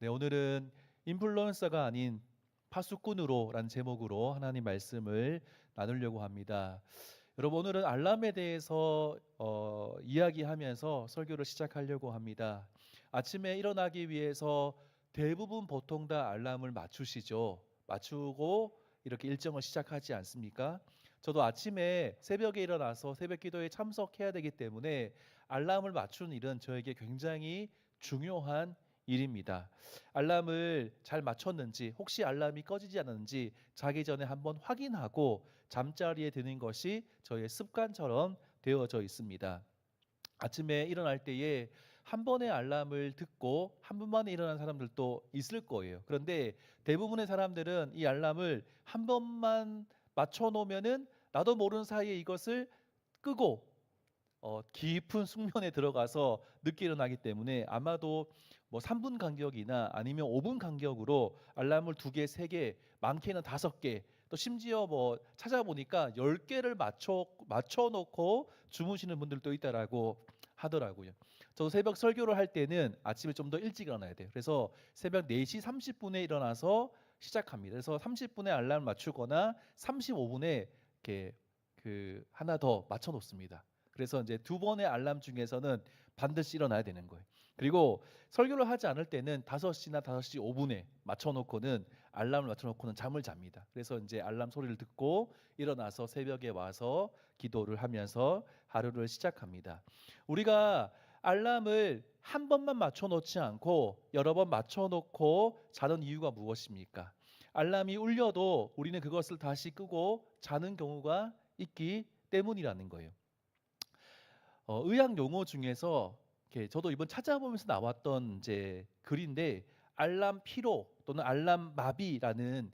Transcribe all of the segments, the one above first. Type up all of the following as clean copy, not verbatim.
네, 오늘은 인플루언서가 아닌 파수꾼으로라는 제목으로 하나님 말씀을 나누려고 합니다. 여러분, 오늘은 알람에 대해서 이야기하면서 설교를 시작하려고 합니다. 아침에 일어나기 위해서 대부분 보통 다 알람을 맞추시죠. 맞추고 이렇게 일정을 시작하지 않습니까? 저도 아침에 새벽에 일어나서 새벽 기도에 참석해야 되기 때문에 알람을 맞추는 일은 저에게 굉장히 중요한 일입니다. 알람을 잘 맞췄는지, 혹시 알람이 꺼지지 않았는지 자기 전에 한번 확인하고 잠자리에 드는 것이 저의 습관처럼 되어져 있습니다. 아침에 일어날 때에 한 번의 알람을 듣고 한 번만에 일어난 사람들도 있을 거예요. 그런데 대부분의 사람들은 이 알람을 한 번만 맞춰 놓으면은 나도 모르는 사이에 이것을 끄고 깊은 숙면에 들어가서 늦게 일어나기 때문에 아마도 뭐 3분 간격이나 아니면 5분 간격으로 알람을 2개, 3개, 많게는 5개, 또 심지어 뭐 찾아보니까 10개를 맞춰 놓고 주무시는 분들도 있다라고 하더라고요. 저도 새벽 설교를 할 때는 아침에 좀 더 일찍 일어나야 돼요. 그래서 새벽 4시 30분에 일어나서 시작합니다. 그래서 30분에 알람을 맞추거나 35분에 이렇게 하나 더 맞춰 놓습니다. 그래서 이제 2번의 알람 중에서는 반드시 일어나야 되는 거예요. 그리고 설교를 하지 않을 때는 5시나 5시 5분에 맞춰놓고는 알람을 맞춰놓고는 잠을 잡니다. 그래서 이제 알람 소리를 듣고 일어나서 새벽에 와서 기도를 하면서 하루를 시작합니다. 우리가 알람을 한 번만 맞춰놓지 않고 여러 번 맞춰놓고 자는 이유가 무엇입니까? 알람이 울려도 우리는 그것을 다시 끄고 자는 경우가 있기 때문이라는 거예요. 의학 용어 중에서 이렇게 저도 이번 찾아보면서 나왔던 이제 글인데 알람 피로 또는 알람 마비라는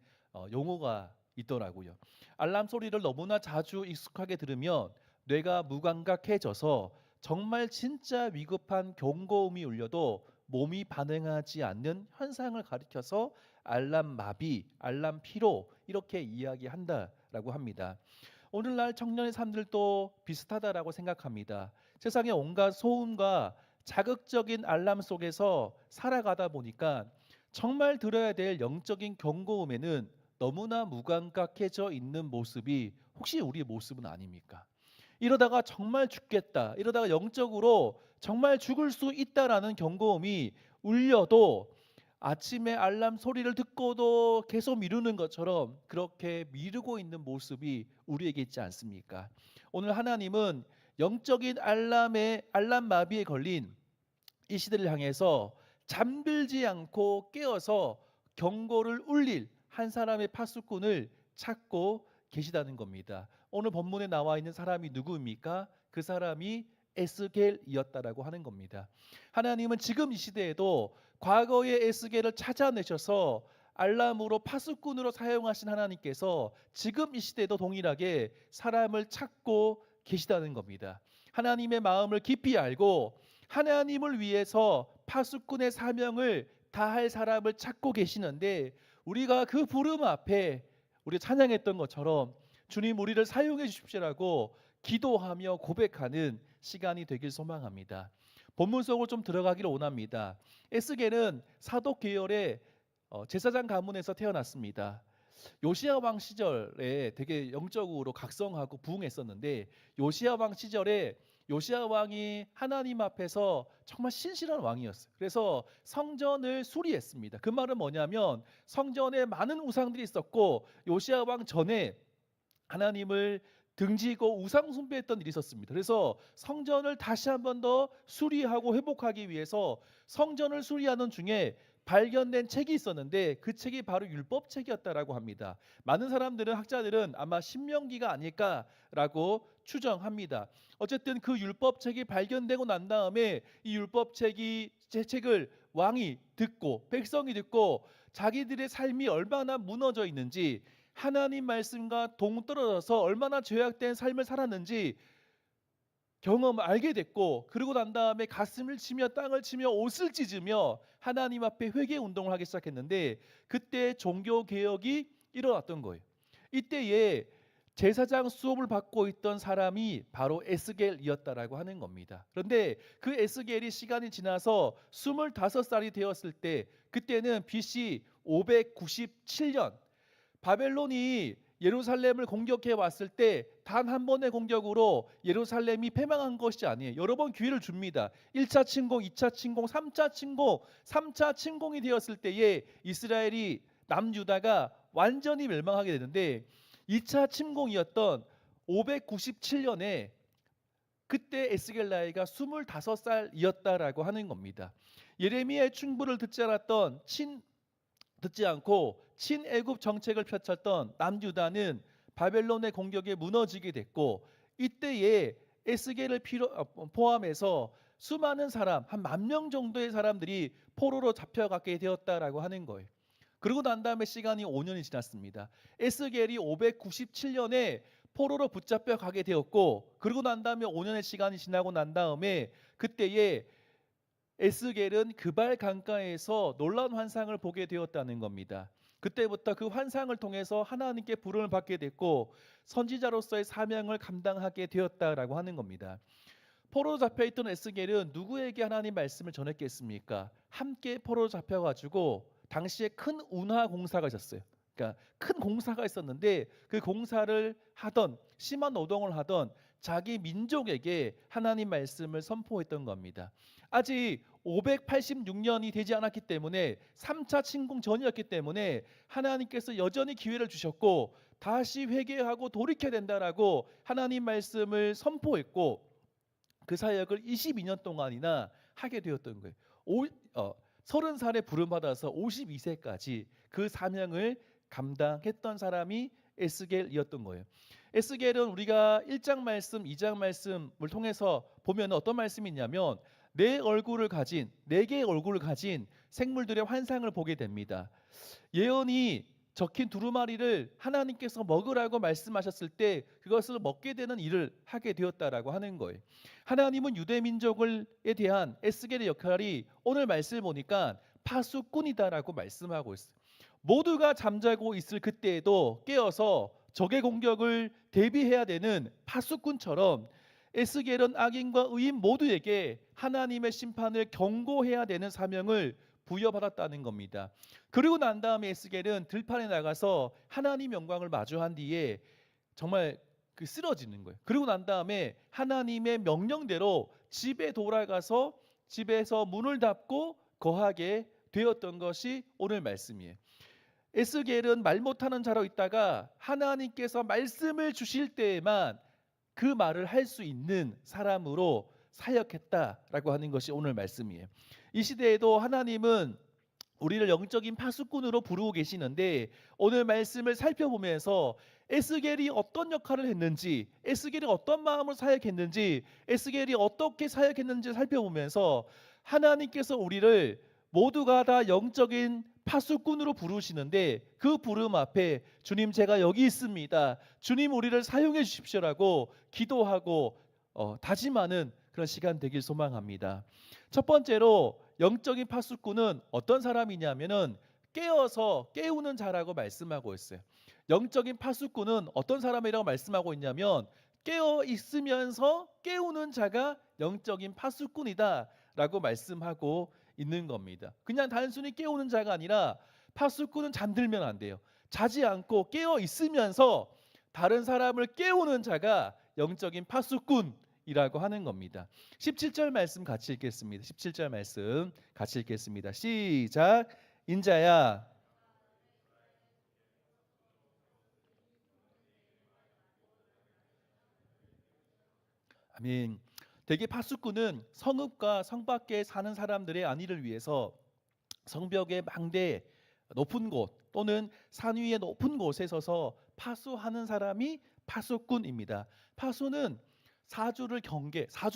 용어가 있더라고요. 알람 소리를 너무나 자주 익숙하게 들으면 뇌가 무감각해져서 정말 진짜 위급한 경고음이 울려도 몸이 반응하지 않는 현상을 가리켜서 알람 마비, 알람 피로 이렇게 이야기한다라고 합니다. 오늘날 청년의 삶들도 비슷하다라고 생각합니다. 세상의 온갖 소음과 자극적인 알람 속에서 살아가다 보니까 정말 들어야 될 영적인 경고음에는 너무나 무감각해져 있는 모습이 혹시 우리의 모습은 아닙니까? 이러다가 정말 죽겠다, 이러다가 영적으로 정말 죽을 수 있다라는 경고음이 울려도 아침에 알람 소리를 듣고도 계속 미루는 것처럼 그렇게 미루고 있는 모습이 우리에게 있지 않습니까? 오늘 하나님은 영적인 알람 마비에 걸린 이 시대를 향해서 잠들지 않고 깨어서 경고를 울릴 한 사람의 파수꾼을 찾고 계시다는 겁니다. 오늘 본문에 나와 있는 사람이 누구입니까? 그 사람이 에스겔이었다라고 하는 겁니다. 하나님은 지금 이 시대에도 과거의 에스겔을 찾아내셔서 알람으로 파수꾼으로 사용하신 하나님께서 지금 이 시대에도 동일하게 사람을 찾고 계시다는 겁니다. 하나님의 마음을 깊이 알고 하나님을 위해서 파수꾼의 사명을 다할 사람을 찾고 계시는데 우리가 그 부름 앞에 우리 찬양했던 것처럼 주님 우리를 사용해 주십시오라고 기도하며 고백하는 시간이 되길 소망합니다. 본문 속으로 좀 들어가기를 원합니다. 에스겔은 사독 계열의 제사장 가문에서 태어났습니다. 요시야 왕 시절에 되게 영적으로 각성하고 부흥했었는데 요시야 왕 시절에 요시야 왕이 하나님 앞에서 정말 신실한 왕이었어요. 그래서 성전을 수리했습니다. 그 말은 뭐냐면 성전에 많은 우상들이 있었고 요시야 왕 전에 하나님을 등지고 우상 숭배했던 일이 있었습니다. 그래서 성전을 다시 한 번 더 수리하고 회복하기 위해서 성전을 수리하는 중에 발견된 책이 있었는데 그 책이 바로 율법책이었다라고 합니다. 많은 사람들은 학자들은 아마 신명기가 아닐까라고 추정합니다. 어쨌든 그 율법책이 발견되고 난 다음에 이 율법책이 제 책을 왕이 듣고 백성이 듣고 자기들의 삶이 얼마나 무너져 있는지 하나님 말씀과 동떨어져서 얼마나 죄악된 삶을 살았는지 알게 됐고 그러고 난 다음에 가슴을 치며 땅을 치며 옷을 찢으며 하나님 앞에 회개 운동을 하기 시작했는데 그때 종교 개혁이 일어났던 거예요. 이때에 제사장 수업을 받고 있던 사람이 바로 에스겔이었다라고 하는 겁니다. 그런데 그 에스겔이 시간이 지나서 25살이 되었을 때 그때는 BC 597년 바벨론이 예루살렘을 공격해 왔을 때 단 한 번의 공격으로 예루살렘이 패망한 것이 아니에요. 여러 번 기회를 줍니다. 1차 침공, 2차 침공, 3차 침공, 3차 침공이 되었을 때에 이스라엘이 남유다가 완전히 멸망하게 되는데 2차 침공이었던 597년에 그때 에스겔 나이가 25살이었다라고 하는 겁니다. 예레미야의 충고를 듣지 않고 친애굽 정책을 펼쳤던 남유다는 바벨론의 공격에 무너지게 됐고 이때에 에스겔을 포함해서 수많은 사람, 한 10,000명 정도의 사람들이 포로로 잡혀가게 되었다라고 하는 거예요. 그러고 난 다음에 시간이 5년이 지났습니다. 에스겔이 597년에 포로로 붙잡혀 가게 되었고 그러고 난 다음에 5년의 시간이 지나고 난 다음에 그때에 에스겔은 그발 강가에서 놀라운 환상을 보게 되었다는 겁니다. 그때부터 그 환상을 통해서 하나님께 부름을 받게 됐고 선지자로서의 사명을 감당하게 되었다라고 하는 겁니다. 포로로 잡혀있던 에스겔은 누구에게 하나님 말씀을 전했겠습니까? 함께 포로로 잡혀가지고 당시에 큰 운하 공사가 있었어요. 그러니까 큰 공사가 있었는데 그 공사를 하던 심한 노동을 하던 자기 민족에게 하나님 말씀을 선포했던 겁니다. 아직 586년이 되지 않았기 때문에 3차 침공 전이었기 때문에 하나님께서 여전히 기회를 주셨고 다시 회개하고 돌이켜야 된다라고 하나님 말씀을 선포했고 그 사역을 22년 동안이나 하게 되었던 거예요. 30살에 부름받아서 52세까지 그 사명을 감당했던 사람이 에스겔이었던 거예요. 에스겔은 우리가 1장 말씀, 2장 말씀을 통해서 보면 어떤 말씀이 있냐면 네 개의 얼굴을 가진 생물들의 환상을 보게 됩니다. 예언이 적힌 두루마리를 하나님께서 먹으라고 말씀하셨을 때 그것을 먹게 되는 일을 하게 되었다라고 하는 거예요. 하나님은 유대 민족에 대한 에스겔의 역할이 오늘 말씀을 보니까 파수꾼이다라고 말씀하고 있어요. 모두가 잠자고 있을 그때에도 깨어서 적의 공격을 대비해야 되는 파수꾼처럼 에스겔은 악인과 의인 모두에게 하나님의 심판을 경고해야 되는 사명을 부여받았다는 겁니다. 그리고 난 다음에 에스겔은 들판에 나가서 하나님 영광을 마주한 뒤에 정말 쓰러지는 거예요. 그리고 난 다음에 하나님의 명령대로 집에 돌아가서 집에서 문을 닫고 거하게 되었던 것이 오늘 말씀이에요. 에스겔은 말 못하는 자로 있다가 하나님께서 말씀을 주실 때에만 그 말을 할 수 있는 사람으로 사역했다라고 하는 것이 오늘 말씀이에요. 이 시대에도 하나님은 우리를 영적인 파수꾼으로 부르고 계시는데 오늘 말씀을 살펴보면서 에스겔이 어떤 역할을 했는지, 에스겔이 어떤 마음으로 사역했는지, 에스겔이 어떻게 사역했는지 살펴보면서 하나님께서 우리를 모두가 다 영적인 파수꾼으로 부르시는데 그 부름 앞에 주님 제가 여기 있습니다. 주님 우리를 사용해 주십시오라고 기도하고 다짐하는 그런 시간 되길 소망합니다. 첫 번째로 영적인 파수꾼은 어떤 사람이냐면은 깨어서 깨우는 자라고 말씀하고 있어요. 영적인 파수꾼은 어떤 사람이라고 말씀하고 있냐면 깨어 있으면서 깨우는 자가 영적인 파수꾼이다라고 말씀하고 있는 겁니다. 그냥 단순히 깨우는 자가 아니라 파수꾼은 잠들면 안 돼요. 자지 않고 깨어 있으면서 다른 사람을 깨우는 자가 영적인 파수꾼이라고 하는 겁니다. 17절 말씀 같이 읽겠습니다. 17절 말씀 같이 읽겠습니다. 시작. 인자야 아멘. 대개 파수꾼은 성읍과 성 밖에 사는 사람들의 안위를 위해서 성벽의 망대 높은 곳 또는 산 위의 높은 곳에 서서 파수하는 사람이 파수꾼입니다. 파수는 사주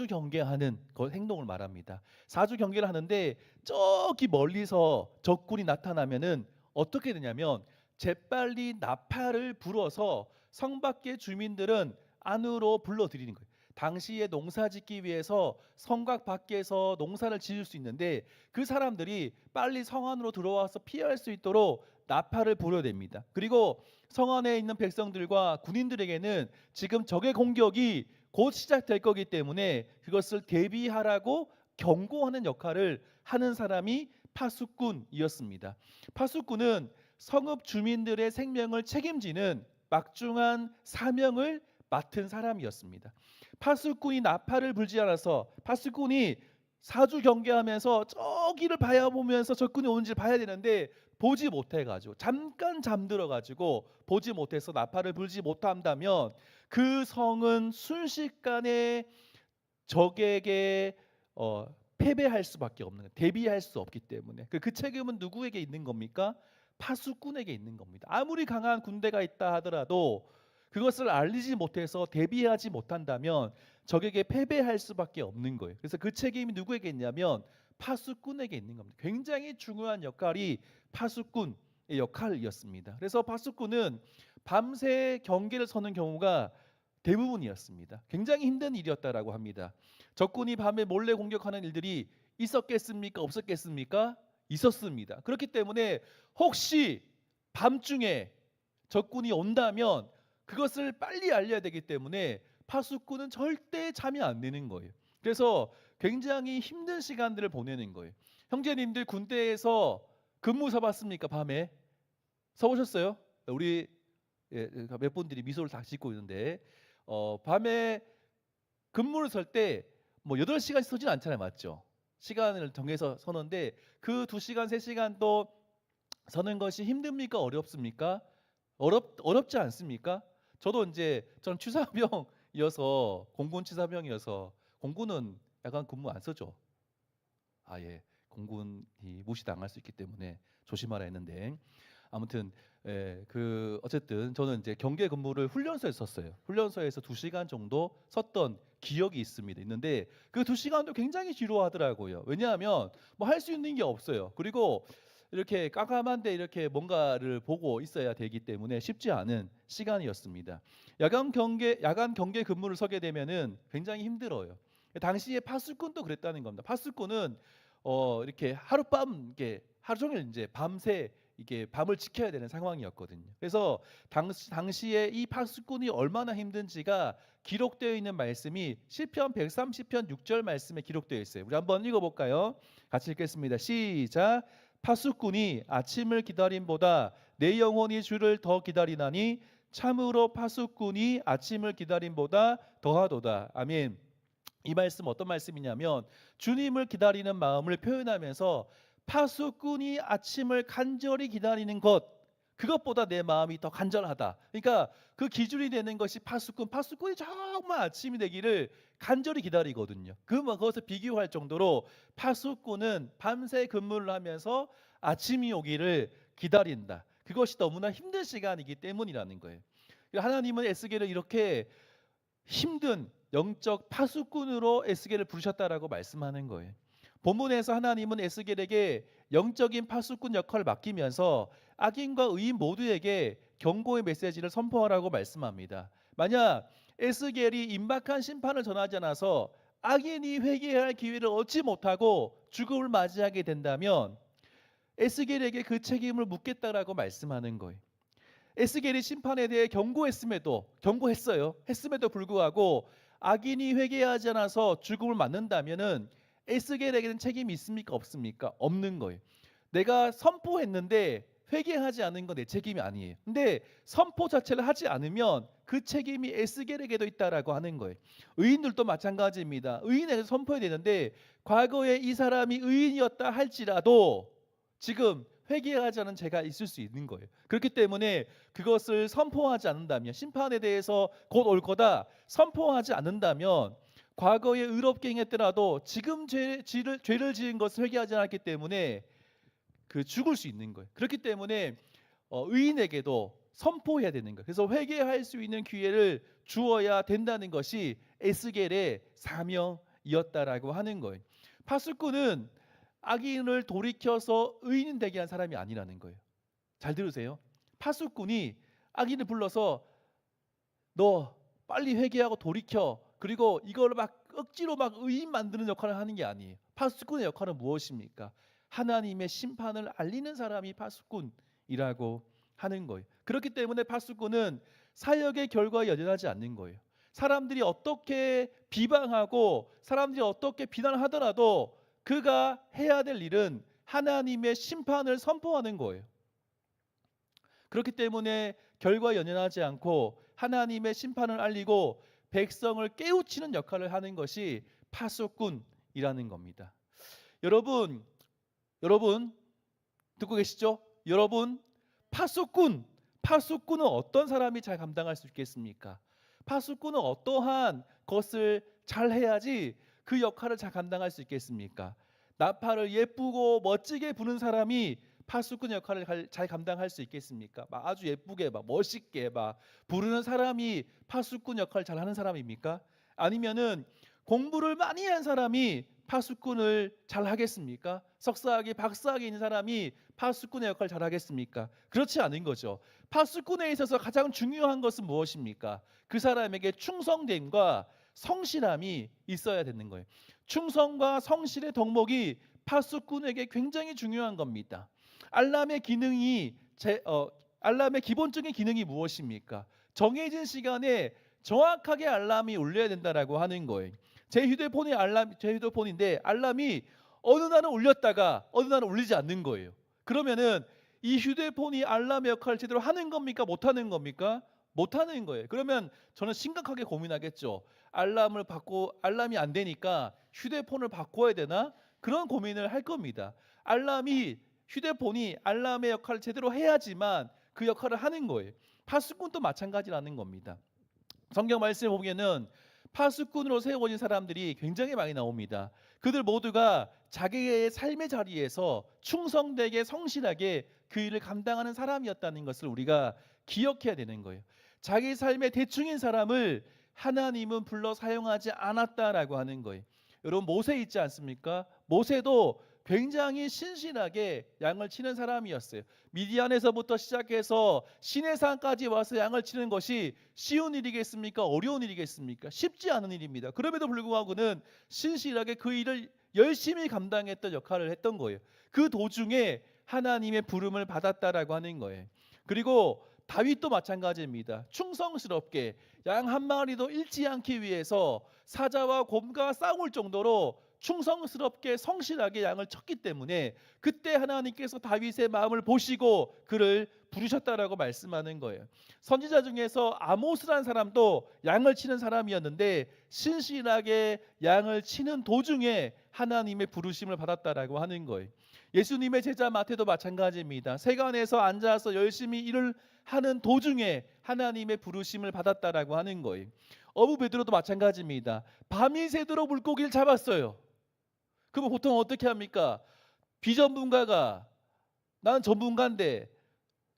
경계하는 행동을 말합니다. 사주 경계를 하는데 저기 멀리서 적군이 나타나면은 어떻게 되냐면 재빨리 나팔을 불어서 성 밖의 주민들은 안으로 불러들이는 거예요. 당시에 농사 짓기 위해서 성곽 밖에서 농사를 지을 수 있는데 그 사람들이 빨리 성 안으로 들어와서 피할 수 있도록 나팔을 불어댑니다. 그리고 성 안에 있는 백성들과 군인들에게는 지금 적의 공격이 곧 시작될 거기 때문에 그것을 대비하라고 경고하는 역할을 하는 사람이 파수꾼이었습니다. 파수꾼은 성읍 주민들의 생명을 책임지는 막중한 사명을 맡은 사람이었습니다. 파수꾼이 나팔을 불지 않아서 파수꾼이 사주 경계하면서 저기를 봐야 보면서 적군이 오는지 봐야 되는데 보지 못해가지고 잠깐 잠들어가지고 보지 못해서 나팔을 불지 못한다면 그 성은 순식간에 적에게 패배할 수밖에 없는 거예요. 대비할 수 없기 때문에 그 책임은 누구에게 있는 겁니까? 파수꾼에게 있는 겁니다. 아무리 강한 군대가 있다 하더라도 그것을 알리지 못해서 대비하지 못한다면 적에게 패배할 수밖에 없는 거예요. 그래서 그 책임이 누구에게 있냐면 파수꾼에게 있는 겁니다. 굉장히 중요한 역할이 파수꾼의 역할이었습니다. 그래서 파수꾼은 밤새 경계를 서는 경우가 대부분이었습니다. 굉장히 힘든 일이었다라고 합니다. 적군이 밤에 몰래 공격하는 일들이 있었겠습니까? 없었겠습니까? 있었습니다. 그렇기 때문에 혹시 밤중에 적군이 온다면 그것을 빨리 알려야 되기 때문에 파수꾼은 절대 잠이 안 드는 거예요. 그래서 굉장히 힘든 시간들을 보내는 거예요. 형제님들 군대에서 근무 서봤습니까? 밤에 서보셨어요? 우리 몇 분들이 미소를 다 짓고 있는데 밤에 근무를 설 때 뭐 8시간씩 서진 않잖아요. 맞죠? 시간을 정해서 서는데 그 2시간, 3시간 또 서는 것이 힘듭니까? 어렵습니까? 어렵지 않습니까? 저도 이제 전 취사병이어서 공군 취사병이어서 공군은 야간 근무 안 서죠. 예. 공군이 무시당할 수 있기 때문에 조심하라 했는데 아무튼 어쨌든 저는 이제 경계 근무를 훈련소에서 썼어요. 훈련소에서 2시간 정도 섰던 기억이 있는데 그 2시간도 굉장히 지루하더라고요. 왜냐하면 뭐 할 수 있는 게 없어요. 그리고 이렇게 깜깜한데 이렇게 뭔가를 보고 있어야 되기 때문에 쉽지 않은 시간이었습니다. 야간 경계 근무를 서게 되면은 굉장히 힘들어요. 당시에 파수꾼도 그랬다는 겁니다. 파수꾼은 이렇게 하룻밤 이렇게 하루 종일 이제 밤새 이게 밤을 지켜야 되는 상황이었거든요. 그래서 당시에 이 파수꾼이 얼마나 힘든지가 기록되어 있는 말씀이 시편 130편 6절 말씀에 기록되어 있어요. 우리 한번 읽어볼까요? 같이 읽겠습니다. 시작. 파수꾼이 아침을 기다림보다 내 영혼이 주를 더 기다리나니 참으로 파수꾼이 아침을 기다림보다 더하도다. 아멘. 이 말씀 어떤 말씀이냐면 주님을 기다리는 마음을 표현하면서 파수꾼이 아침을 간절히 기다리는 것 그것보다 내 마음이 더 간절하다. 그러니까 그 기준이 되는 것이 파수꾼이 정말 아침이 되기를 간절히 기다리거든요. 그것을 비교할 정도로 파수꾼은 밤새 근무를 하면서 아침이 오기를 기다린다. 그것이 너무나 힘든 시간이기 때문이라는 거예요. 하나님은 에스겔을 이렇게 힘든 영적 파수꾼으로 에스겔을 부르셨다라고 말씀하는 거예요. 본문에서 하나님은 에스겔에게 영적인 파수꾼 역할을 맡기면서 악인과 의인 모두에게 경고의 메시지를 선포하라고 말씀합니다. 만약 에스겔이 임박한 심판을 전하지 않아서 악인이 회개할 기회를 얻지 못하고 죽음을 맞이하게 된다면 에스겔에게 그 책임을 묻겠다라고 말씀하는 거예요. 에스겔이 심판에 대해 경고했어요. 했음에도 불구하고 악인이 회개하지 않아서 죽음을 맞는다면은 에스겔에게는 책임이 있습니까? 없습니까? 없는 거예요. 내가 선포했는데 회개하지 않은 건 내 책임이 아니에요. 근데 선포 자체를 하지 않으면 그 책임이 에스겔에게도 있다라고 하는 거예요. 의인들도 마찬가지입니다. 의인에게 선포해야 되는데 과거에 이 사람이 의인이었다 할지라도 지금 회개하지 않은 죄가 있을 수 있는 거예요. 그렇기 때문에 그것을 선포하지 않는다면 심판에 대해서 곧 올 거다 선포하지 않는다면 과거에 의롭게 행했더라도 지금 죄를 지은 것을 회개하지 않았기 때문에 죽을 수 있는 거예요. 그렇기 때문에 의인에게도 선포해야 되는 거예요. 그래서 회개할 수 있는 기회를 주어야 된다는 것이 에스겔의 사명이었다라고 하는 거예요. 파수꾼은 악인을 돌이켜서 의인 되게 한 사람이 아니라는 거예요. 잘 들으세요. 파수꾼이 악인을 불러서 너 빨리 회개하고 돌이켜. 그리고 이걸 막 억지로 막 의인 만드는 역할을 하는 게 아니에요. 파수꾼의 역할은 무엇입니까? 하나님의 심판을 알리는 사람이 파수꾼이라고 하는 거예요. 그렇기 때문에 파수꾼은 사역의 결과에 연연하지 않는 거예요. 사람들이 어떻게 비방하고 사람들이 어떻게 비난하더라도 그가 해야 될 일은 하나님의 심판을 선포하는 거예요. 그렇기 때문에 결과 연연하지 않고 하나님의 심판을 알리고 백성을 깨우치는 역할을 하는 것이 파수꾼이라는 겁니다. 여러분 듣고 계시죠? 여러분, 파수꾼은 어떤 사람이 잘 감당할 수 있겠습니까? 파수꾼은 어떠한 것을 잘 해야지 그 역할을 잘 감당할 수 있겠습니까? 나팔을 예쁘고 멋지게 부는 사람이 파수꾼 역할을 잘 감당할 수 있겠습니까? 막 아주 예쁘게 막 멋있게 막 부르는 사람이 파수꾼 역할을 잘 하는 사람입니까? 아니면은 공부를 많이 한 사람이 파수꾼을 잘 하겠습니까? 석사학위, 박사학위 있는 사람이 파수꾼의 역할을 잘 하겠습니까? 그렇지 않은 거죠. 파수꾼에 있어서 가장 중요한 것은 무엇입니까? 그 사람에게 충성됨과 성실함이 있어야 되는 거예요. 충성과 성실의 덕목이 파수꾼에게 굉장히 중요한 겁니다. 알람의 기본적인 기능이 무엇입니까? 정해진 시간에 정확하게 알람이 울려야 된다라고 하는 거예요. 제 휴대폰인데 알람이 어느 날은 울렸다가 어느 날은 울리지 않는 거예요. 그러면은 이 휴대폰이 알람의 역할을 제대로 하는 겁니까? 못 하는 겁니까? 못 하는 거예요. 그러면 저는 심각하게 고민하겠죠. 알람이 안 되니까 휴대폰을 바꿔야 되나? 그런 고민을 할 겁니다. 휴대폰이 알람의 역할을 제대로 해야지만 그 역할을 하는 거예요. 파수꾼도 마찬가지라는 겁니다. 성경 말씀을 보면은 파수꾼으로 세워진 사람들이 굉장히 많이 나옵니다. 그들 모두가 자기의 삶의 자리에서 충성되게 성실하게 그 일을 감당하는 사람이었다는 것을 우리가 기억해야 되는 거예요. 자기 삶의 대충인 사람을 하나님은 불러 사용하지 않았다라고 하는 거예요. 여러분 모세 있지 않습니까? 모세도 굉장히 신실하게 양을 치는 사람이었어요. 미디안에서부터 시작해서 시내산까지 와서 양을 치는 것이 쉬운 일이겠습니까? 어려운 일이겠습니까? 쉽지 않은 일입니다. 그럼에도 불구하고는 신실하게 그 일을 열심히 감당했던 역할을 했던 거예요. 그 도중에 하나님의 부름을 받았다라고 하는 거예요. 그리고 다윗도 마찬가지입니다. 충성스럽게 양 한 마리도 잃지 않기 위해서 사자와 곰과 싸울 정도로 충성스럽게 성실하게 양을 쳤기 때문에 그때 하나님께서 다윗의 마음을 보시고 그를 부르셨다라고 말씀하는 거예요. 선지자 중에서 아모스라는 사람도 양을 치는 사람이었는데 신실하게 양을 치는 도중에 하나님의 부르심을 받았다라고 하는 거예요. 예수님의 제자 마태도 마찬가지입니다. 세간에서 앉아서 열심히 일을 하는 도중에 하나님의 부르심을 받았다라고 하는 거예요. 어부 베드로도 마찬가지입니다. 밤이 새도록 물고기를 잡았어요. 그럼 보통 어떻게 합니까? 비전문가가 나는 전문가인데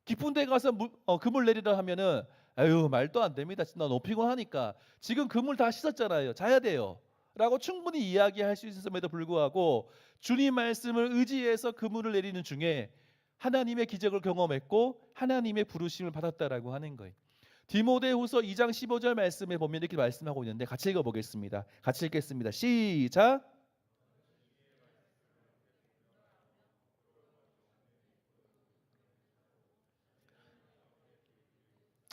깊은 데 가서 그물 내리라 하면은 아유 말도 안 됩니다. 나 너무 피곤하니까 지금 그물 다 씻었잖아요. 자야 돼요. 라고 충분히 이야기할 수 있음에도 불구하고 주님 말씀을 의지해서 그물을 내리는 중에 하나님의 기적을 경험했고 하나님의 부르심을 받았다라고 하는 거예요. 디모데후서 2장 15절 말씀에 보면 이렇게 말씀하고 있는데 같이 읽어보겠습니다. 같이 읽겠습니다. 시작.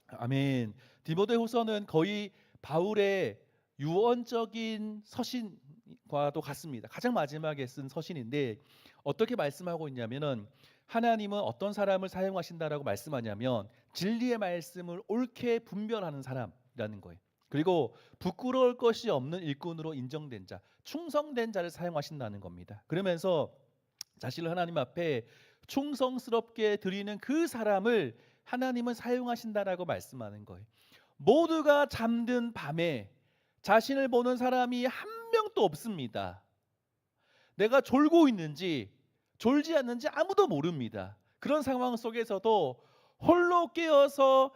아멘. 디모데후서는 거의 바울의 유언적인 서신과도 같습니다. 가장 마지막에 쓴 서신인데 어떻게 말씀하고 있냐면은 하나님은 어떤 사람을 사용하신다라고 말씀하냐면 진리의 말씀을 옳게 분별하는 사람이라는 거예요. 그리고 부끄러울 것이 없는 일꾼으로 인정된 자, 충성된 자를 사용하신다는 겁니다. 그러면서 자신을 하나님 앞에 충성스럽게 드리는 그 사람을 하나님은 사용하신다라고 말씀하는 거예요. 모두가 잠든 밤에 자신을 보는 사람이 한 명도 없습니다. 내가 졸고 있는지 졸지 않는지 아무도 모릅니다. 그런 상황 속에서도 홀로 깨어서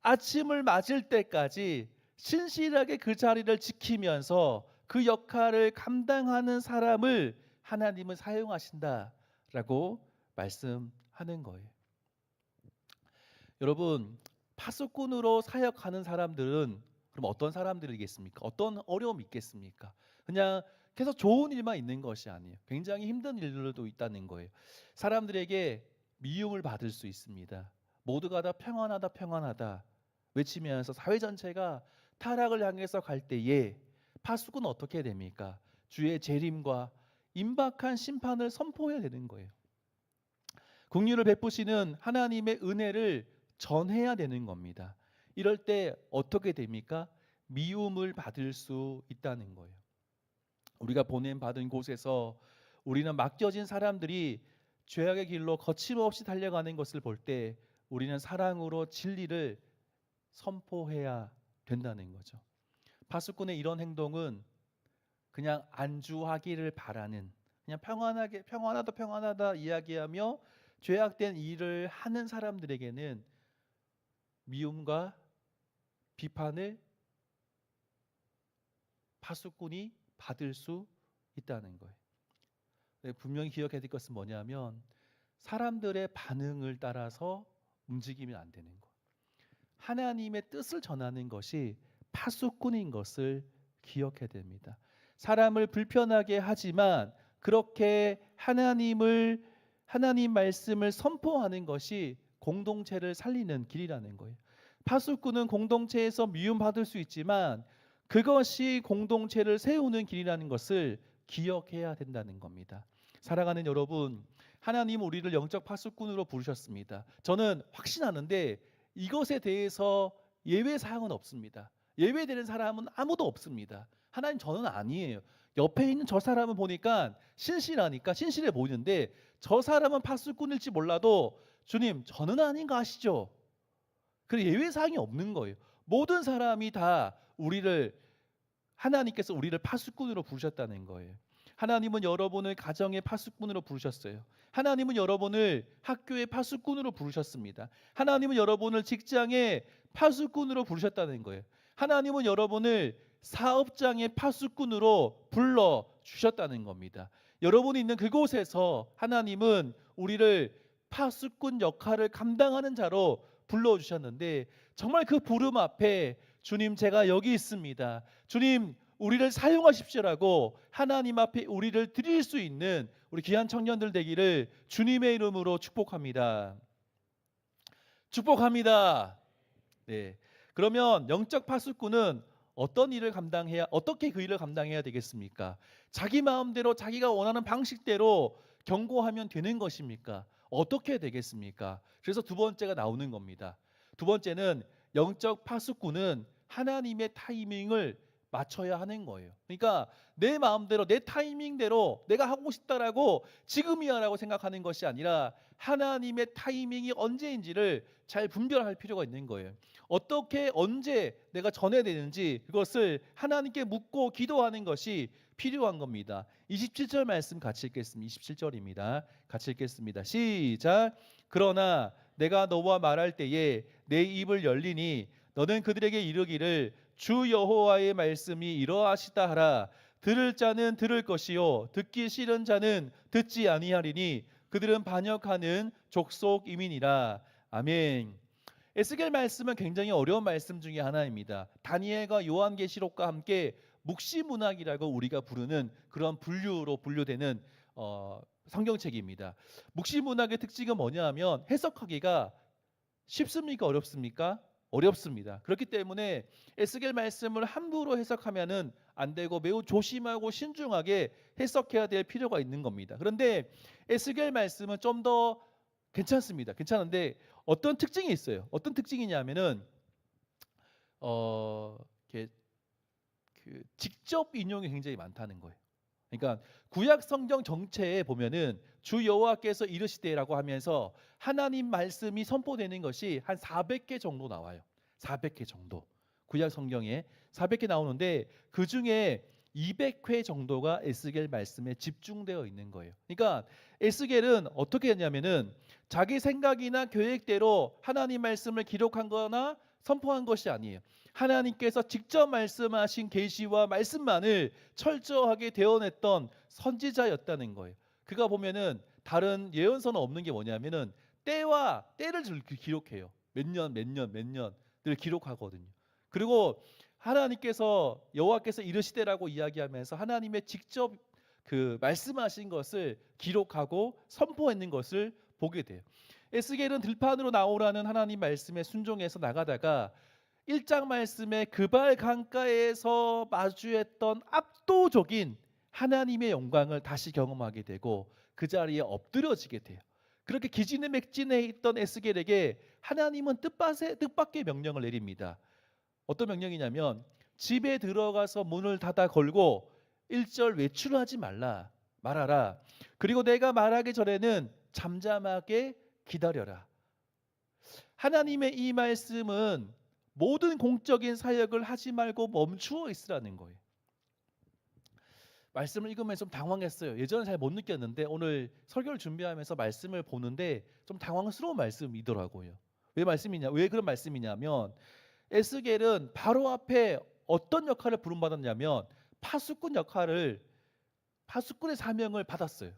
아침을 맞을 때까지 신실하게 그 자리를 지키면서 그 역할을 감당하는 사람을 하나님은 사용하신다라고 말씀하는 거예요. 여러분, 파수꾼으로 사역하는 사람들은 그럼 어떤 사람들이겠습니까? 어떤 어려움이 있겠습니까? 그냥 계속 좋은 일만 있는 것이 아니에요. 굉장히 힘든 일들도 있다는 거예요. 사람들에게 미움을 받을 수 있습니다. 모두가 다 평안하다 평안하다 외치면서 사회 전체가 타락을 향해서 갈 때에 파수꾼은 어떻게 됩니까? 주의 재림과 임박한 심판을 선포해야 되는 거예요. 긍휼을 베푸시는 하나님의 은혜를 전해야 되는 겁니다. 이럴 때 어떻게 됩니까? 미움을 받을 수 있다는 거예요. 우리가 보냄 받은 곳에서 우리는 맡겨진 사람들이 죄악의 길로 거침없이 달려가는 것을 볼 때 우리는 사랑으로 진리를 선포해야 된다는 거죠. 파수꾼의 이런 행동은 그냥 안주하기를 바라는, 그냥 평안하게 평안하다 이야기하며 죄악된 일을 하는 사람들에게는 미움과 비판을 파수꾼이 받을 수 있다는 거예요. 분명히 기억해야 될 것은 뭐냐면 사람들의 반응을 따라서 움직이면 안 되는 거. 하나님의 뜻을 전하는 것이 파수꾼인 것을 기억해야 됩니다. 사람을 불편하게 하지만 그렇게 하나님 말씀을 선포하는 것이 공동체를 살리는 길이라는 거예요. 파수꾼은 공동체에서 미움받을 수 있지만 그것이 공동체를 세우는 길이라는 것을 기억해야 된다는 겁니다. 사랑하는 여러분, 하나님 우리를 영적 파수꾼으로 부르셨습니다. 저는 확신하는데 이것에 대해서 예외 사항은 없습니다. 예외되는 사람은 아무도 없습니다. 하나님 저는 아니에요. 옆에 있는 저 사람은 보니까 신실하니까 신실해 보이는데 저 사람은 파수꾼일지 몰라도 주님 저는 아닌 거 아시죠? 그 예외 사항이 없는 거예요. 모든 사람이 다 하나님께서 우리를 파수꾼으로 부르셨다는 거예요. 하나님은 여러분을 가정의 파수꾼으로 부르셨어요. 하나님은 여러분을 학교의 파수꾼으로 부르셨습니다. 하나님은 여러분을 직장의 파수꾼으로 부르셨다는 거예요. 하나님은 여러분을 사업장의 파수꾼으로 불러 주셨다는 겁니다. 여러분이 있는 그곳에서 하나님은 우리를 파수꾼 역할을 감당하는 자로 불러 주셨는데 정말 그 부름 앞에 주님 제가 여기 있습니다. 주님 우리를 사용하십시오라고 하나님 앞에 우리를 드릴 수 있는 우리 귀한 청년들 되기를 주님의 이름으로 축복합니다. 축복합니다. 네. 그러면 영적 파수꾼은 어떻게 그 일을 감당해야 되겠습니까? 자기 마음대로 자기가 원하는 방식대로 경고하면 되는 것입니까? 어떻게 되겠습니까? 그래서 두 번째가 나오는 겁니다. 두 번째는 영적 파수꾼은 하나님의 타이밍을 맞춰야 하는 거예요. 그러니까 내 마음대로 내 타이밍대로 내가 하고 싶다라고 지금이야라고 생각하는 것이 아니라 하나님의 타이밍이 언제인지를 잘 분별할 필요가 있는 거예요. 어떻게 언제 내가 전해야 되는지 그것을 하나님께 묻고 기도하는 것이 필요한 겁니다. 27절 말씀 같이 읽겠습니다. 27절입니다. 같이 읽겠습니다. 시작. 그러나 내가 너와 말할 때에 내 입을 열리니 너는 그들에게 이르기를 주 여호와의 말씀이 이러하시다 하라. 들을 자는 들을 것이요 듣기 싫은 자는 듣지 아니하리니 그들은 반역하는 족속 이민이라. 아멘. 에스겔 말씀은 굉장히 어려운 말씀 중에 하나입니다. 다니엘과 요한계시록과 함께 묵시문학이라고 우리가 부르는 그런 분류로 분류되는 성경책입니다. 묵시문학의 특징은 뭐냐 하면 해석하기가 쉽습니까? 어렵습니까? 어렵습니다. 그렇기 때문에 에스겔 말씀을 함부로 해석하면은 안 되고 매우 조심하고 신중하게 해석해야 될 필요가 있는 겁니다. 그런데 에스겔 말씀은 좀 더 괜찮습니다. 괜찮은데 어떤 특징이 있어요. 어떤 특징이냐면은 이렇게 직접 인용이 굉장히 많다는 거예요. 그러니까 구약 성경 정체에 보면은 주 여호와께서 이르시되라고 하면서 하나님 말씀이 선포되는 것이 한 400개 정도 나와요. 400개 정도. 구약 성경에 400개 나오는데 그 중에 200회 정도가 에스겔 말씀에 집중되어 있는 거예요. 그러니까 에스겔은 어떻게 했냐면은 자기 생각이나 계획대로 하나님 말씀을 기록한 거나 선포한 것이 아니에요. 하나님께서 직접 말씀하신 계시와 말씀만을 철저하게 대언했던 선지자였다는 거예요. 그가 보면은 다른 예언서는 없는 게 뭐냐면은 때와 때를 기록해요. 몇 년을 기록하거든요. 그리고 여호와께서 이르시되라고 이야기하면서 하나님의 직접 그 말씀하신 것을 기록하고 선포했는 것을 보게 돼요. 에스겔은 들판으로 나오라는 하나님 말씀에 순종해서 나가다가 1장 말씀에 그발 강가에서 마주했던 압도적인 하나님의 영광을 다시 경험하게 되고 그 자리에 엎드려지게 돼요. 그렇게 기진에 맥진해 있던 에스겔에게 하나님은 뜻밖의 명령을 내립니다. 어떤 명령이냐면 집에 들어가서 문을 닫아 걸고 1절 외출하지 말아라. 그리고 내가 말하기 전에는 잠잠하게 기다려라. 하나님의 이 말씀은 모든 공적인 사역을 하지 말고 멈추어 있으라는 거예요. 말씀을 읽으면서 좀 당황했어요. 예전에 잘 못 느꼈는데 오늘 설교를 준비하면서 말씀을 보는데 좀 당황스러운 말씀이더라고요. 왜 그런 말씀이냐면 에스겔은 바로 앞에 어떤 역할을 부름받았냐면 파수꾼의 사명을 받았어요.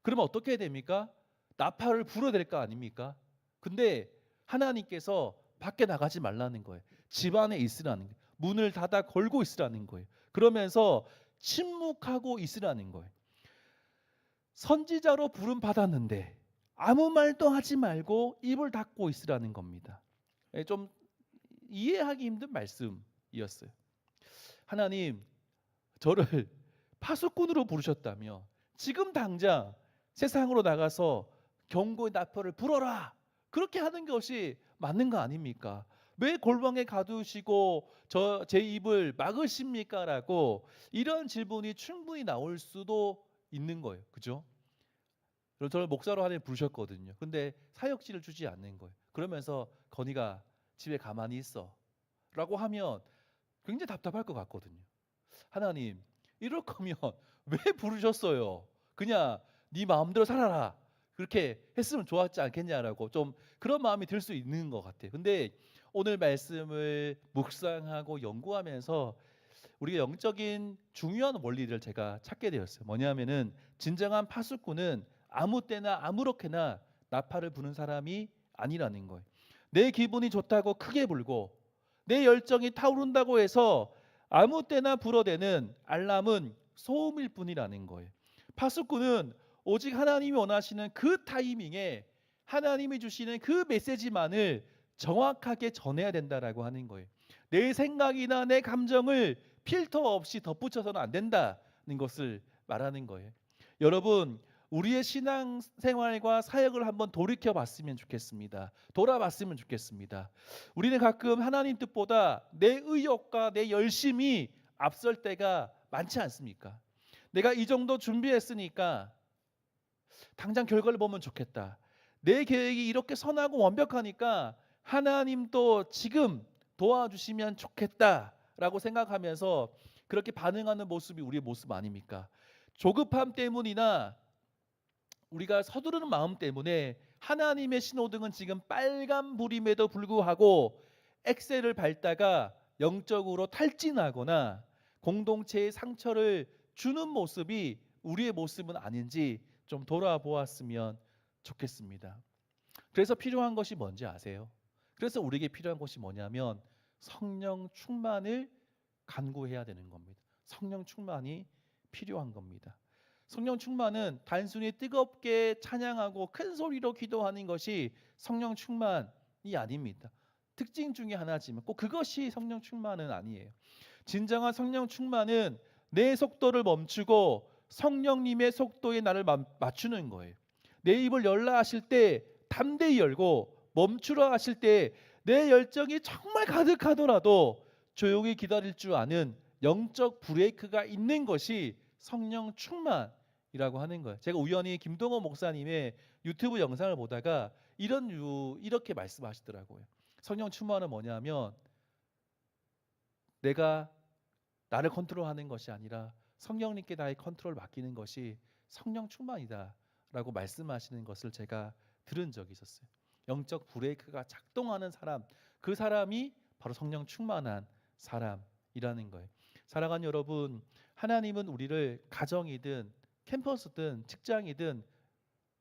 그러면 어떻게 해야 됩니까? 나팔을 불어야 될 거 아닙니까? 근데 하나님께서 밖에 나가지 말라는 거예요. 집 안에 있으라는 거예요. 문을 닫아 걸고 있으라는 거예요. 그러면서 침묵하고 있으라는 거예요. 선지자로 부름 받았는데 아무 말도 하지 말고 입을 닫고 있으라는 겁니다. 좀 이해하기 힘든 말씀이었어요. 하나님, 저를 파수꾼으로 부르셨다며 지금 당장 세상으로 나가서 경고의 나팔을 불어라. 그렇게 하는 것이 맞는 거 아닙니까? 왜 골방에 가두시고 제 입을 막으십니까? 라고 이런 질문이 충분히 나올 수도 있는 거예요. 그죠? 저를 목사로 하나님 부르셨거든요. 근데 사역지를 주지 않는 거예요. 그러면서 건이가 집에 가만히 있어 라고 하면 굉장히 답답할 것 같거든요. 하나님, 이럴 거면 왜 부르셨어요? 그냥 네 마음대로 살아라. 그렇게 했으면 좋았지 않겠냐라고 좀 그런 마음이 들 수 있는 것 같아요. 근데 오늘 말씀을 묵상하고 연구하면서 우리가 영적인 중요한 원리를 제가 찾게 되었어요. 뭐냐면은 진정한 파수꾼은 아무 때나 아무렇게나 나팔을 부는 사람이 아니라는 거예요. 내 기분이 좋다고 크게 불고 내 열정이 타오른다고 해서 아무 때나 불어대는 알람은 소음일 뿐이라는 거예요. 파수꾼은 오직 하나님이 원하시는 그 타이밍에 하나님이 주시는 그 메시지만을 정확하게 전해야 된다라고 하는 거예요. 내 생각이나 내 감정을 필터 없이 덧붙여서는 안 된다는 것을 말하는 거예요. 여러분, 우리의 신앙 생활과 사역을 한번 돌이켜 봤으면 좋겠습니다. 돌아봤으면 좋겠습니다. 우리는 가끔 하나님 뜻보다 내 의욕과 내 열심이 앞설 때가 많지 않습니까? 내가 이 정도 준비했으니까 당장 결과를 보면 좋겠다. 내 계획이 이렇게 선하고 완벽하니까 하나님도 지금 도와주시면 좋겠다라고 생각하면서 그렇게 반응하는 모습이 우리의 모습 아닙니까? 조급함 때문이나 우리가 서두르는 마음 때문에 하나님의 신호등은 지금 빨간 불임에도 불구하고 엑셀을 밟다가 영적으로 탈진하거나 공동체의 상처를 주는 모습이 우리의 모습은 아닌지 좀 돌아보았으면 좋겠습니다. 그래서 필요한 것이 뭔지 아세요? 그래서 우리에게 필요한 것이 뭐냐면 성령 충만을 간구해야 되는 겁니다. 성령 충만이 필요한 겁니다. 성령 충만은 단순히 뜨겁게 찬양하고 큰 소리로 기도하는 것이 성령 충만이 아닙니다. 특징 중에 하나지만 꼭 그것이 성령 충만은 아니에요. 진정한 성령 충만은 내 속도를 멈추고 성령님의 속도에 나를 맞추는 거예요. 내 입을 열라 하실 때 담대히 열고 멈추라 하실 때 내 열정이 정말 가득하더라도 조용히 기다릴 줄 아는 영적 브레이크가 있는 것이 성령 충만이라고 하는 거예요. 제가 우연히 김동호 목사님의 유튜브 영상을 보다가 이렇게 말씀하시더라고요. 성령 충만은 뭐냐면 내가 나를 컨트롤하는 것이 아니라 성령님께 나의 컨트롤을 맡기는 것이 성령 충만이다라고 말씀하시는 것을 제가 들은 적이 있었어요. 영적 브레이크가 작동하는 사람, 그 사람이 바로 성령 충만한 사람이라는 거예요. 사랑하는 여러분, 하나님은 우리를 가정이든 캠퍼스든 직장이든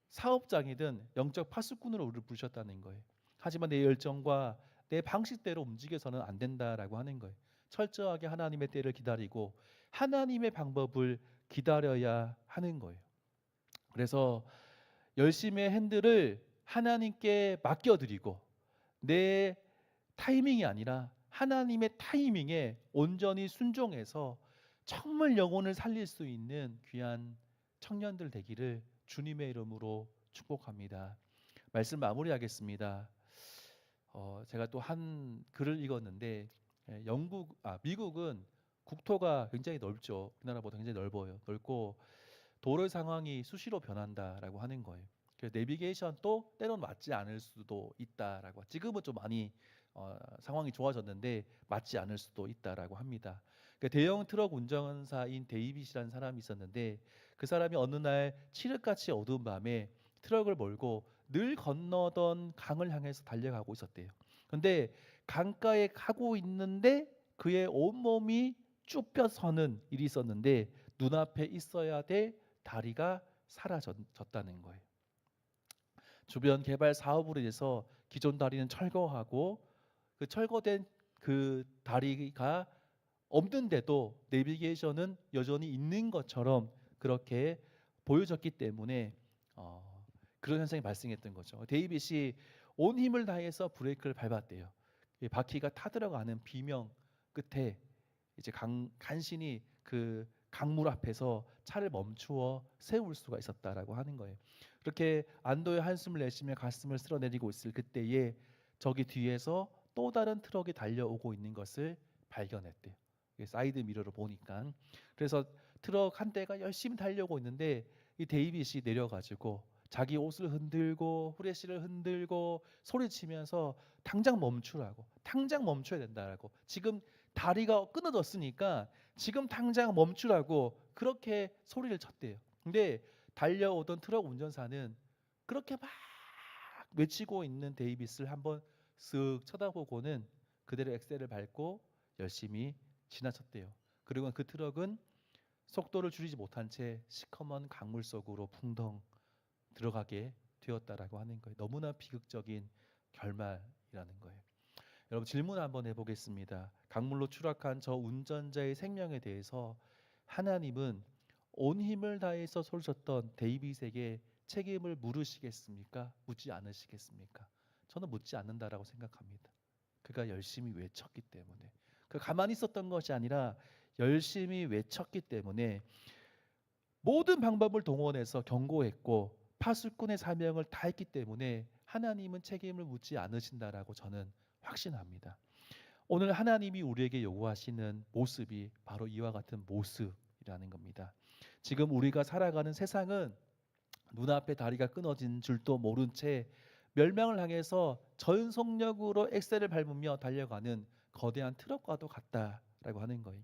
사업장이든 영적 파수꾼으로 우리를 부르셨다는 거예요. 하지만 내 열정과 내 방식대로 움직여서는 안 된다라고 하는 거예요. 철저하게 하나님의 때를 기다리고 하나님의 방법을 기다려야 하는 거예요. 그래서 열심의 핸들을 하나님께 맡겨드리고 내 타이밍이 아니라 하나님의 타이밍에 온전히 순종해서 정말 영혼을 살릴 수 있는 귀한 청년들 되기를 주님의 이름으로 축복합니다. 말씀 마무리하겠습니다. 제가 또 한 글을 읽었는데 미국은 국토가 굉장히 넓죠. 우리나라보다 굉장히 넓고 도로 상황이 수시로 변한다라고 하는 거예요. 그래서 내비게이션도 때론 맞지 않을 수도 있다라고. 지금은 좀 많이 상황이 좋아졌는데 맞지 않을 수도 있다라고 합니다. 대형 트럭 운전사인 데이빗이라는 사람이 있었는데 그 사람이 어느 날 칠흑같이 어두운 밤에 트럭을 몰고 늘 건너던 강을 향해서 달려가고 있었대요. 근데 강가에 가고 있는데 그의 온몸이 쭉 펴서는 일이 있었는데 눈앞에 있어야 될 다리가 사라졌다는 거예요. 주변 개발 사업으로 인해서 기존 다리는 철거하고 그 철거된 그 다리가 없는데도 내비게이션은 여전히 있는 것처럼 그렇게 보여졌기 때문에 그런 현상이 발생했던 거죠. 데이빗이 온 힘을 다해서 브레이크를 밟았대요. 바퀴가 타들어가는 비명 끝에 이제 간신히 그 강물 앞에서 차를 멈추어 세울 수가 있었다라고 하는 거예요. 그렇게 안도의 한숨을 내쉬며 가슴을 쓸어내리고 있을 그때에 저기 뒤에서 또 다른 트럭이 달려오고 있는 것을 발견했대요. 사이드 미러로 보니까. 그래서 트럭 한 대가 열심히 달려오고 있는데 이 데이빗이 내려가지고 자기 옷을 흔들고 후레쉬를 흔들고 소리치면서 당장 멈추라고, 당장 멈춰야 된다라고, 지금 다리가 끊어졌으니까 지금 당장 멈추라고 그렇게 소리를 쳤대요. 근데 달려오던 트럭 운전사는 그렇게 막 외치고 있는 데이빗을 한번 쓱 쳐다보고는 그대로 엑셀을 밟고 열심히 지나쳤대요. 그리고 그 트럭은 속도를 줄이지 못한 채 시커먼 강물 속으로 풍덩 들어가게 되었다라고 하는 거예요. 너무나 비극적인 결말이라는 거예요. 여러분 질문 한번 해보겠습니다. 강물로 추락한 저 운전자의 생명에 대해서 하나님은 온 힘을 다해서 소리쳤던 데이빗에게 책임을 물으시겠습니까? 묻지 않으시겠습니까? 저는 묻지 않는다라고 생각합니다. 그가 열심히 외쳤기 때문에, 그 가만히 있었던 것이 아니라 열심히 외쳤기 때문에 모든 방법을 동원해서 경고했고 파수꾼의 사명을 다했기 때문에 하나님은 책임을 묻지 않으신다라고 저는 확신합니다. 오늘 하나님이 우리에게 요구하시는 모습이 바로 이와 같은 모습이라는 겁니다. 지금 우리가 살아가는 세상은 눈앞에 다리가 끊어진 줄도 모른 채 멸망을 향해서 전속력으로 엑셀을 밟으며 달려가는 거대한 트럭과도 같다라고 하는 거예요.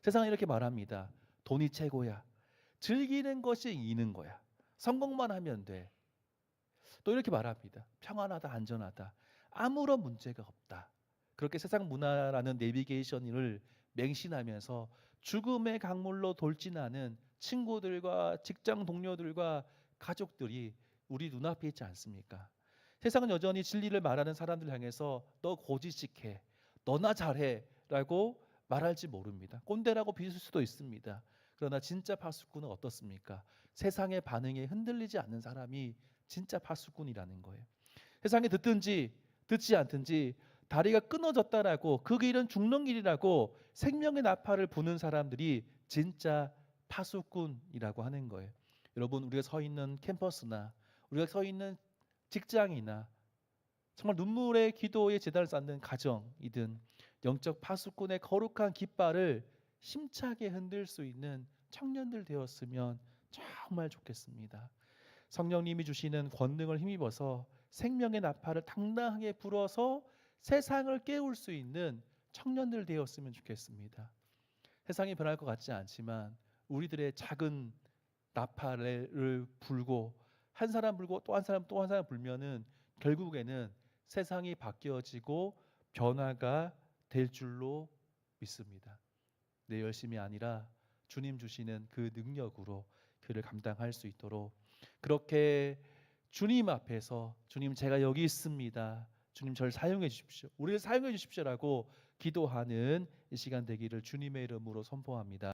세상은 이렇게 말합니다. 돈이 최고야. 즐기는 것이 이기는 거야. 성공만 하면 돼. 또 이렇게 말합니다. 평안하다, 안전하다. 아무런 문제가 없다. 그렇게 세상 문화라는 내비게이션을 맹신하면서 죽음의 강물로 돌진하는 친구들과 직장 동료들과 가족들이 우리 눈앞에 있지 않습니까? 세상은 여전히 진리를 말하는 사람들 향해서 너 고지식해, 너나 잘해 라고 말할지 모릅니다. 꼰대라고 비웃을 수도 있습니다. 그러나 진짜 파수꾼은 어떻습니까? 세상의 반응에 흔들리지 않는 사람이 진짜 파수꾼이라는 거예요. 세상에 듣든지 듣지 않든지 다리가 끊어졌다라고 그 길은 죽는 길이라고 생명의 나팔을 부는 사람들이 진짜 파수꾼이라고 하는 거예요. 여러분 우리가 서 있는 캠퍼스나 우리가 서 있는 직장이나 정말 눈물의 기도의 제단을 쌓는 가정이든 영적 파수꾼의 거룩한 깃발을 힘차게 흔들 수 있는 청년들 되었으면 정말 좋겠습니다. 성령님이 주시는 권능을 힘입어서 생명의 나팔을 당당하게 불어서 세상을 깨울 수 있는 청년들 되었으면 좋겠습니다. 세상이 변할 것 같지 않지만 우리들의 작은 나팔을 불고 한 사람 불고 또 한 사람 또 한 사람 불면은 결국에는 세상이 바뀌어지고 변화가 될 줄로 믿습니다. 내 열심이 아니라 주님 주시는 그 능력으로 그를 감당할 수 있도록 그렇게 주님 앞에서 주님 제가 여기 있습니다. 주님 저를 사용해 주십시오. 우리를 사용해 주십시오라고 기도하는 이 시간 되기를 주님의 이름으로 선포합니다.